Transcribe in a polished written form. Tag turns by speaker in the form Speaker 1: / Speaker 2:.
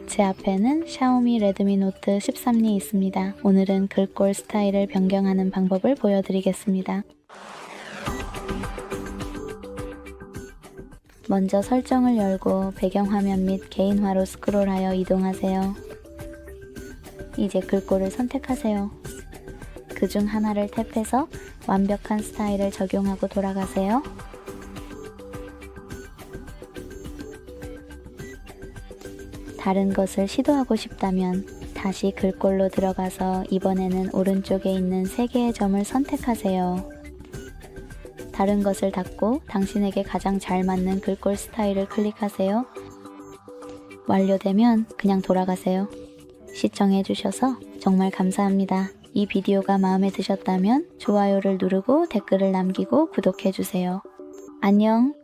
Speaker 1: 제 앞에는 샤오미 레드미 노트 13이 있습니다. 오늘은 글꼴 스타일을 변경하는 방법을 보여드리겠습니다. 먼저 설정을 열고 배경화면 및 개인화로 스크롤하여 이동하세요. 이제 글꼴을 선택하세요. 그중 하나를 탭해서 완벽한 스타일을 적용하고 돌아가세요. 다른 것을 시도하고 싶다면 다시 글꼴로 들어가서 이번에는 오른쪽에 있는 3개의 점을 선택하세요. 다른 것을 닫고 당신에게 가장 잘 맞는 글꼴 스타일을 클릭하세요. 완료되면 그냥 돌아가세요. 시청해주셔서 정말 감사합니다. 이 비디오가 마음에 드셨다면 좋아요를 누르고 댓글을 남기고 구독해주세요. 안녕!